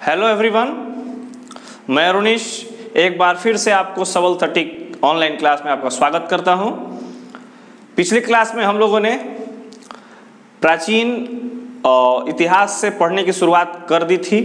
Hello everyone, मैं अरुणेश एक बार फिर से आपको सबल थर्टिक ऑनलाइन क्लास में आपका स्वागत करता हूं। पिछली क्लास में हम लोगों ने प्राचीन इतिहास से पढ़ने की शुरुआत कर दी थी।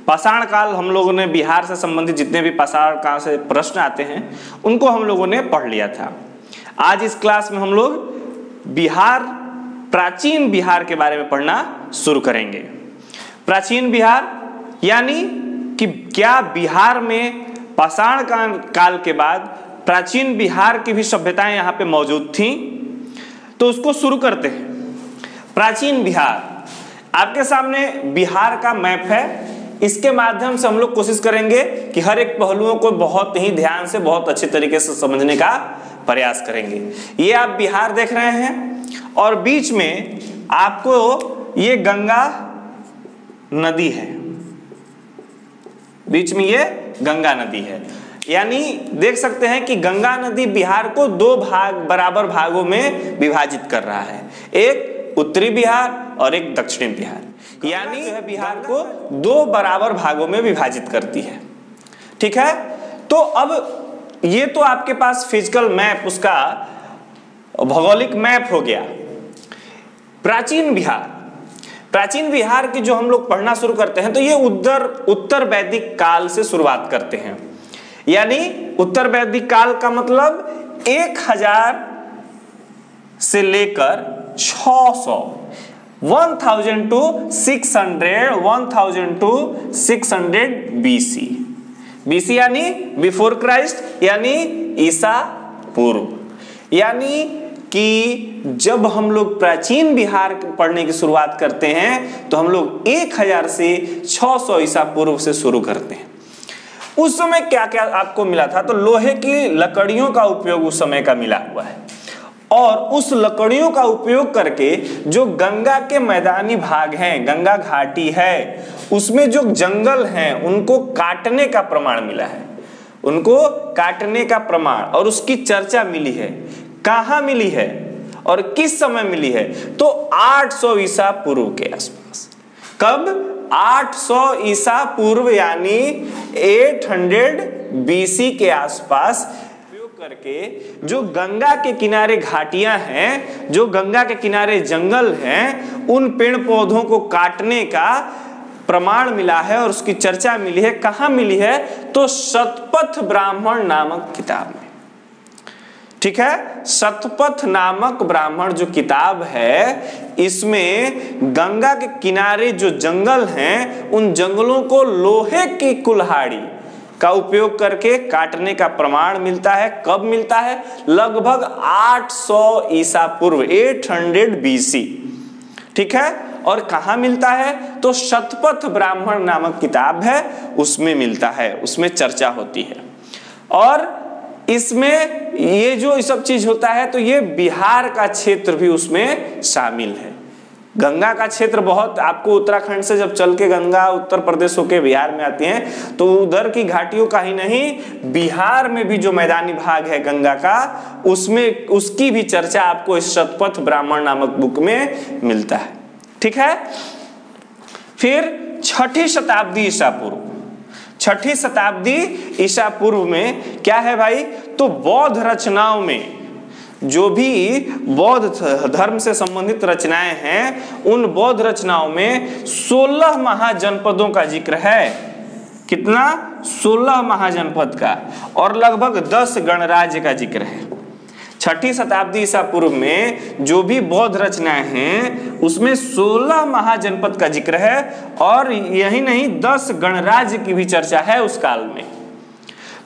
पाषाण काल हम लोगों ने बिहार से संबंधित जितने भी पाषाण काल से प्रश्न आते हैं उनको हम लोगों ने पढ़ लिया था। आज इस क्लास में हम लोग प्राचीन बिहार के बारे में पढ़ना शुरू करेंगे। प्राचीन बिहार यानी कि क्या बिहार में पाषाण काल के बाद प्राचीन बिहार की भी सभ्यताएं यहाँ पे मौजूद थीं, तो उसको शुरू करते हैं। प्राचीन बिहार, आपके सामने बिहार का मैप है। इसके माध्यम से हम लोग कोशिश करेंगे कि हर एक पहलुओं को बहुत ही ध्यान से बहुत अच्छे तरीके से समझने का प्रयास करेंगे। ये आप बिहार देख रहे हैं और बीच में आपको ये गंगा नदी है, बीच में ये गंगा नदी है। यानी देख सकते हैं कि गंगा नदी बिहार को दो बराबर भागों में विभाजित कर रहा है, एक उत्तरी बिहार और एक दक्षिणी बिहार। यानी बिहार को दो बराबर भागों में विभाजित करती है। ठीक है, तो अब ये तो आपके पास फिजिकल मैप, उसका भौगोलिक मैप हो गया। प्राचीन बिहार की जो हम लोग पढ़ना शुरू करते हैं तो ये उत्तर वैदिक काल से शुरुआत करते हैं। यानी उत्तर वैदिक काल का मतलब 1000 से लेकर 600 1000 to 600 BC यानी बिफोर क्राइस्ट, यानी ईसा पूर्व। यानी कि जब हम लोग प्राचीन बिहार पढ़ने की शुरुआत करते हैं तो हम लोग 1000 से 600 ईसा पूर्व से शुरू करते हैं। उस समय क्या क्या आपको मिला था? तो लोहे की लकड़ियों का उपयोग उस समय का मिला हुआ है, और उस लकड़ियों का उपयोग करके जो गंगा के मैदानी भाग हैं, गंगा घाटी है, उसमें जो जंगल हैं उनको काटने का प्रमाण मिला है, उनको काटने का प्रमाण और उसकी चर्चा मिली है। कहां मिली है और किस समय मिली है? तो 800 ईसा पूर्व के आसपास। कब? 800 ईसा पूर्व यानी 800 BC के आसपास उपयोग करके जो गंगा के किनारे घाटियां हैं, जो गंगा के किनारे जंगल हैं, उन पेड़ पौधों को काटने का प्रमाण मिला है और उसकी चर्चा मिली है। कहां मिली है? तो शतपथ ब्राह्मण नामक किताब में। ठीक है, शतपथ नामक ब्राह्मण जो किताब है, इसमें गंगा के किनारे जो जंगल हैं उन जंगलों को लोहे की कुल्हाड़ी का उपयोग करके काटने का प्रमाण मिलता है। कब मिलता है? लगभग 800 ईसा पूर्व, 800 BC। ठीक है, और कहां मिलता है? तो शतपथ ब्राह्मण नामक किताब है, उसमें मिलता है, उसमें चर्चा होती है। और इसमें ये जो सब चीज होता है तो ये बिहार का क्षेत्र भी उसमें शामिल है। गंगा का क्षेत्र बहुत, आपको उत्तराखंड से जब चल के गंगा उत्तर प्रदेश होके बिहार में आती हैं तो उधर की घाटियों का ही नहीं, बिहार में भी जो मैदानी भाग है गंगा का, उसमें उसकी भी चर्चा आपको इस शतपथ ब्राह्मण नामक बुक में मिलता है। ठीक है, फिर 6ठी शताब्दी ईसा पूर्व, 6ठी शताब्दी ईसा पूर्व में क्या है भाई? तो बौद्ध रचनाओं में, जो भी बौद्ध धर्म से संबंधित रचनाएं हैं, उन बौद्ध रचनाओं में 16 महाजनपदों का जिक्र है। कितना? 16 महाजनपद का, और लगभग 10 गणराज्य का जिक्र है। 6ठी शताब्दी ईसा पूर्व में जो भी बौद्ध रचनाएं हैं उसमें 16 महाजनपद का जिक्र है, और यही नहीं 10 गणराज्य की भी चर्चा है उस काल में।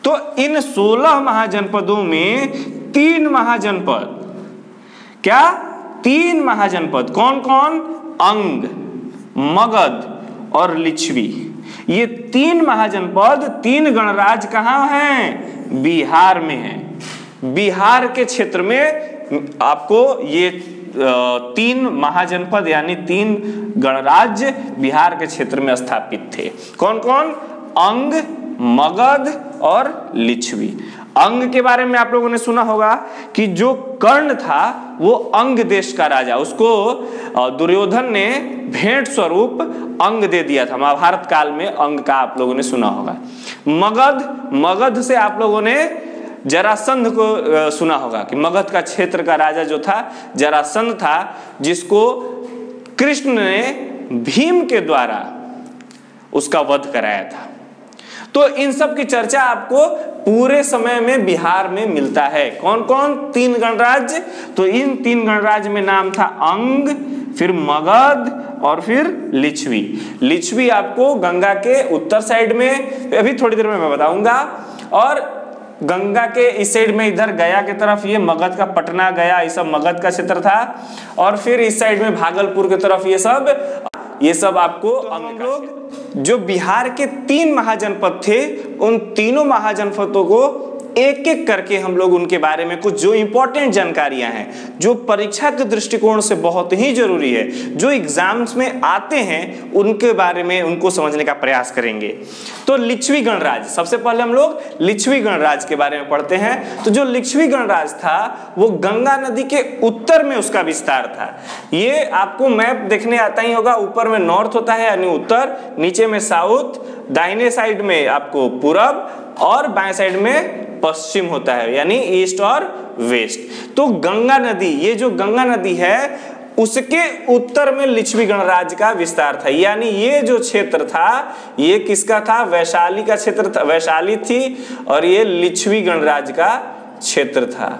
तो इन 16 महाजनपदों में 3 महाजनपद, क्या? 3 महाजनपद कौन कौन? अंग, मगध और लिच्छवी। ये 3 महाजनपद, 3 गणराज्य कहां हैं? बिहार में है। बिहार के क्षेत्र में आपको ये 3 महाजनपद यानी 3 गणराज्य बिहार के क्षेत्र में स्थापित थे। कौन कौन? अंग, मगध और लिच्छवी। अंग के बारे में आप लोगों ने सुना होगा कि जो कर्ण था वो अंग देश का राजा, उसको दुर्योधन ने भेंट स्वरूप अंग दे दिया था। महाभारत काल में अंग का आप लोगों ने सुना होगा। मगध से आप लोगों ने जरासंध को सुना होगा कि मगध का क्षेत्र का राजा जो था जरासंध था, जिसको कृष्ण ने भीम के द्वारा उसका वध कराया था। तो इन सब की चर्चा आपको पूरे समय में बिहार में मिलता है। कौन कौन? 3 गणराज्य। तो इन 3 गणराज्य में नाम था अंग, फिर मगध और फिर लिच्छवी। लिच्छवी आपको गंगा के उत्तर साइड में, अभी थोड़ी देर में मैं बताऊंगा, और गंगा के इस साइड में इधर गया की तरफ ये मगध का पटना गया, ये सब मगध का क्षेत्र था, और फिर इस साइड में भागलपुर की तरफ ये सब आपको अंग। लोग जो बिहार के 3 महाजनपद थे, उन तीनों महाजनपदों को एक एक करके हम लोग उनके बारे में कुछ जो इंपॉर्टेंट जानकारियां हैं, जो परीक्षा के दृष्टिकोण से बहुत ही जरूरी है, जो एग्जाम्स में आते हैं, उनके बारे में उनको समझने का प्रयास करेंगे। तो लिच्छवी गणराज्य, सबसे पहले हम लोग लिच्छवी गणराज्य के बारे में पढ़ते हैं। तो जो लिच्छवी गणराज्य था वो गंगा नदी के उत्तर में उसका विस्तार था। ये आपको मैप देखने आता ही होगा, ऊपर में नॉर्थ होता है यानी उत्तर, नीचे में साउथ, दाहिने साइड में आपको पूरब और बाएं साइड में पश्चिम होता है यानी ईस्ट और वेस्ट। तो गंगा नदी, ये जो गंगा नदी है उसके उत्तर में लिच्छवी गणराज्य का विस्तार था। यानी ये जो क्षेत्र था ये किसका था? वैशाली का क्षेत्र था, वैशाली थी, और ये लिच्छवी गणराज्य का क्षेत्र था।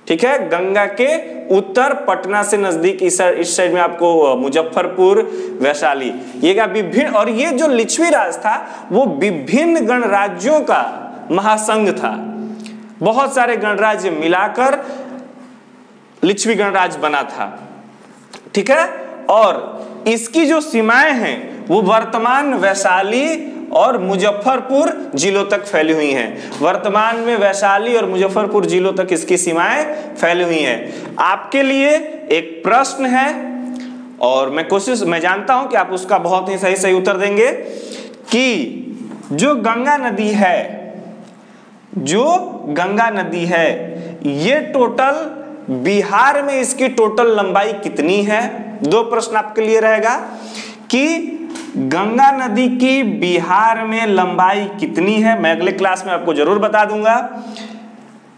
ठीक है, गंगा के उत्तर पटना से नजदीक इस साइड में आपको मुजफ्फरपुर, वैशाली, ये का विभिन्न, और ये जो लिच्छवी राज था वो विभिन्न गणराज्यों का महासंघ था। बहुत सारे गणराज्य मिलाकर लिच्छवी गणराज्य बना था। ठीक है, और इसकी जो सीमाएं हैं वो वर्तमान वैशाली और मुजफ्फरपुर जिलों तक फैली हुई हैं। वर्तमान में वैशाली और मुजफ्फरपुर जिलों तक इसकी सीमाएं फैली हुई हैं। आपके लिए एक प्रश्न है और मैं जानता हूं कि आप उसका बहुत ही सही उत्तर देंगे कि जो गंगा नदी है ये टोटल बिहार में इसकी टोटल लंबाई कितनी है? 2 प्रश्न आपके लिए रहेगा कि गंगा नदी की बिहार में लंबाई कितनी है। मैं अगले क्लास में आपको जरूर बता दूंगा।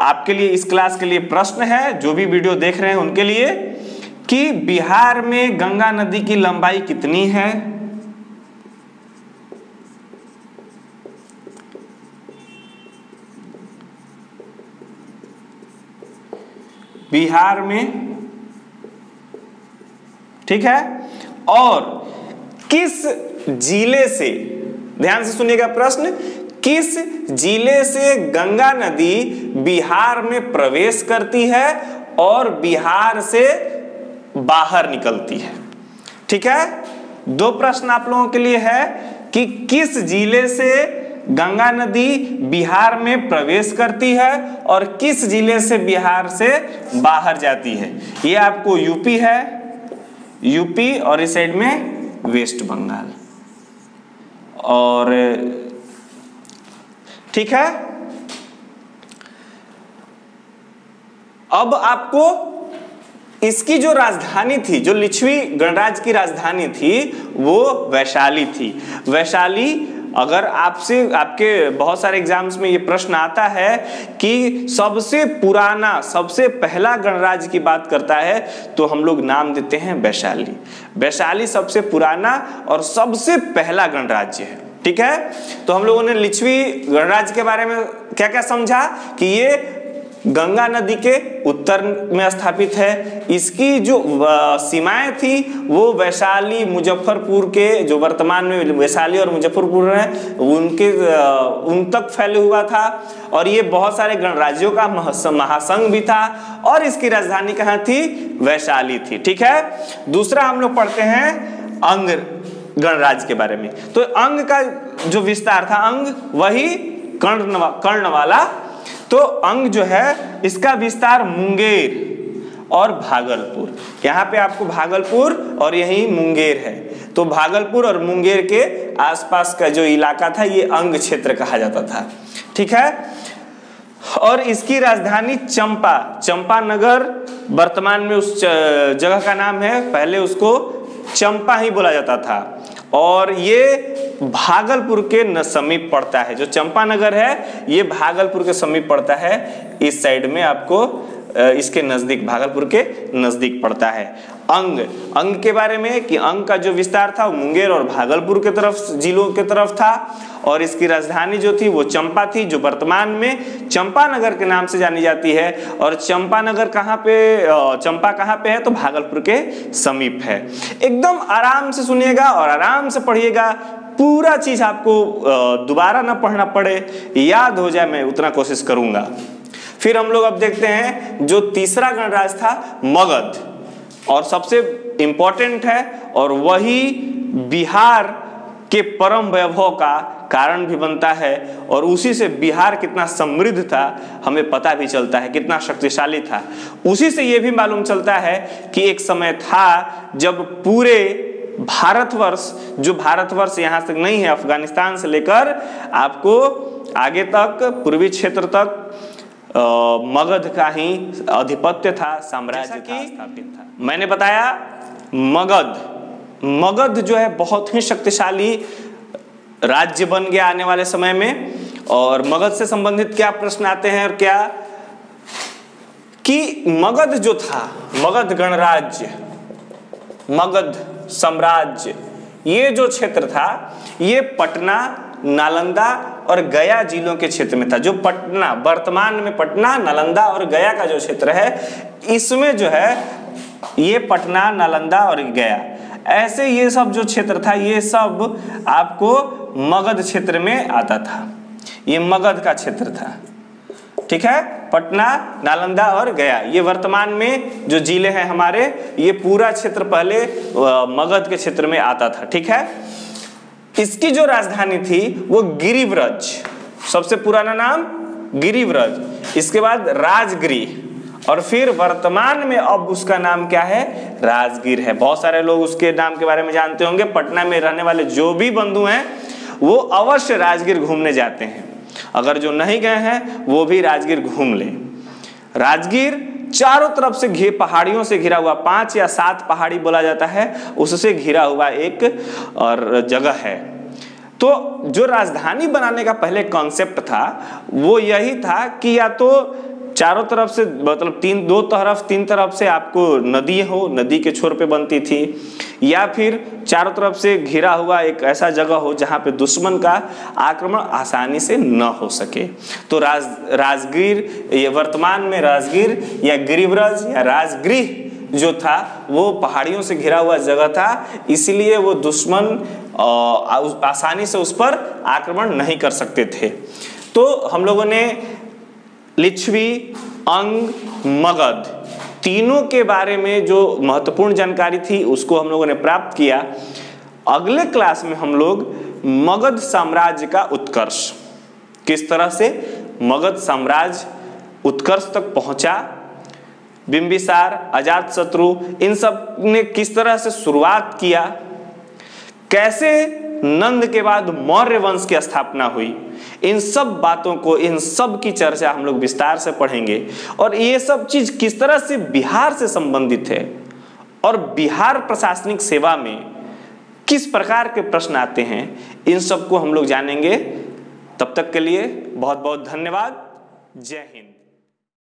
आपके लिए इस क्लास के लिए प्रश्न है, जो भी वीडियो देख रहे हैं उनके लिए, कि बिहार में गंगा नदी की लंबाई कितनी है। बिहार में, ठीक है, और किस जिले से, ध्यान से सुनिएगा प्रश्न, किस जिले से गंगा नदी बिहार में प्रवेश करती है और बिहार से बाहर निकलती है? ठीक है, 2 प्रश्न आप लोगों के लिए है कि किस जिले से गंगा नदी बिहार में प्रवेश करती है और किस जिले से बिहार से बाहर जाती है। ये आपको यूपी है, यूपी और इस साइड में वेस्ट बंगाल। और ठीक है, अब आपको इसकी जो राजधानी थी, जो लिच्छवी गणराज्य की राजधानी थी वो वैशाली थी। वैशाली, अगर आपके बहुत सारे एग्जाम्स में ये प्रश्न आता है कि सबसे पुराना, सबसे पहला गणराज्य की बात करता है तो हम लोग नाम देते हैं वैशाली। वैशाली सबसे पुराना और सबसे पहला गणराज्य है। ठीक है, तो हम लोगों ने लिच्छवी गणराज्य के बारे में क्या क्या समझा कि ये गंगा नदी के उत्तर में स्थापित है। इसकी जो सीमाएं थी वो वैशाली, मुजफ्फरपुर के, जो वर्तमान में वैशाली और मुजफ्फरपुर है, उन तक फैले हुआ था। और ये बहुत सारे गणराज्यों का महासंघ भी था और इसकी राजधानी कहाँ थी? वैशाली थी। ठीक है, दूसरा हम लोग पढ़ते हैं अंग गणराज्य के बारे में। तो अंग का जो विस्तार था, अंग वही कर्ण वाला, तो अंग जो है इसका विस्तार मुंगेर और भागलपुर, यहाँ पे आपको भागलपुर और यही मुंगेर है। तो भागलपुर और मुंगेर के आसपास का जो इलाका था ये अंग क्षेत्र कहा जाता था। ठीक है, और इसकी राजधानी चंपानगर वर्तमान में उस जगह का नाम है, पहले उसको चंपा ही बोला जाता था। और ये भागलपुर के समीप पड़ता है। जो चंपानगर है ये भागलपुर के समीप पड़ता है, इस साइड में आपको इसके नजदीक, भागलपुर के नजदीक पड़ता है। अंग के बारे में कि अंग का जो विस्तार था वो मुंगेर और भागलपुर के तरफ, जिलों के तरफ था। और इसकी राजधानी जो थी वो चंपा थी, जो वर्तमान में चंपानगर के नाम से जानी जाती है। और चंपानगर कहाँ पे, चंपा कहाँ पे है, तो भागलपुर के समीप है। एकदम आराम से सुनिएगा और आराम से पढ़िएगा, पूरा चीज आपको दोबारा ना पढ़ना पड़े, याद हो जाए, मैं उतना कोशिश करूंगा। फिर हम लोग अब देखते हैं जो तीसरा गणराज्य था मगध, और सबसे इंपॉर्टेंट है और वही बिहार के परम वैभव का कारण भी बनता है। और उसी से बिहार कितना समृद्ध था हमें पता भी चलता है, कितना शक्तिशाली था। उसी से ये भी मालूम चलता है कि एक समय था जब पूरे भारतवर्ष, जो भारतवर्ष यहाँ तक नहीं है, अफगानिस्तान से लेकर आपको आगे तक पूर्वी क्षेत्र तक मगध का ही आधिपत्य था, साम्राज्य था, स्थापित था। मैंने बताया मगध जो है बहुत ही शक्तिशाली राज्य बन गया आने वाले समय में। और मगध से संबंधित क्या प्रश्न आते हैं और क्या, कि मगध जो था, मगध गणराज्य, मगध साम्राज्य, ये जो क्षेत्र था ये पटना, नालंदा और गया जिलों के क्षेत्र में था। जो पटना, वर्तमान में पटना, नालंदा और गया का जो क्षेत्र है, इसमें जो है ये पटना, नालंदा और गया, ऐसे ये सब जो क्षेत्र था ये सब आपको मगध क्षेत्र में आता था। ये मगध का क्षेत्र था, ठीक है। पटना, नालंदा और गया, ये वर्तमान में जो जिले हैं हमारे, ये पूरा क्षेत्र पहले मगध के क्षेत्र में आता था, ठीक है। इसकी जो राजधानी थी वो गिरिव्रज, सबसे पुराना नाम गिरिव्रज, इसके बाद राजगृह, और फिर वर्तमान में अब उसका नाम क्या है, राजगीर है। बहुत सारे लोग उसके नाम के बारे में जानते होंगे। पटना में रहने वाले जो भी बंधु हैं वो अवश्य राजगीर घूमने जाते हैं, अगर जो नहीं गए हैं वो भी राजगीर घूम ले। राजगीर चारों तरफ से पहाड़ियों से घिरा हुआ, 5 या 7 पहाड़ी बोला जाता है, उससे घिरा हुआ एक और जगह है। तो जो राजधानी बनाने का पहले कॉन्सेप्ट था वो यही था कि या तो चारों तरफ से, मतलब तीन तरफ से आपको नदी हो, नदी के छोर पे बनती थी, या फिर चारों तरफ से घिरा हुआ एक ऐसा जगह हो जहां पे दुश्मन का आक्रमण आसानी से न हो सके। तो राजगीर, ये वर्तमान में राजगीर या गिरिव्रज या राजगृह जो था वो पहाड़ियों से घिरा हुआ जगह था, इसलिए वो दुश्मन आसानी से उस पर आक्रमण नहीं कर सकते थे। तो हम लोगों ने लिच्छवी, अंग, मगध तीनों के बारे में जो महत्वपूर्ण जानकारी थी उसको हम लोगों ने प्राप्त किया। अगले क्लास में हम लोग मगध साम्राज्य का उत्कर्ष, किस तरह से मगध साम्राज्य उत्कर्ष तक पहुंचा, बिंबिसार, अजातशत्रु, इन सब ने किस तरह से शुरुआत किया, कैसे नंद के बाद मौर्य वंश की स्थापना हुई, इन सब बातों को, इन सब की चर्चा हम लोग विस्तार से पढ़ेंगे। और ये सब चीज किस तरह से बिहार से संबंधित है और बिहार प्रशासनिक सेवा में किस प्रकार के प्रश्न आते हैं, इन सब को हम लोग जानेंगे। तब तक के लिए बहुत बहुत धन्यवाद। जय हिंद।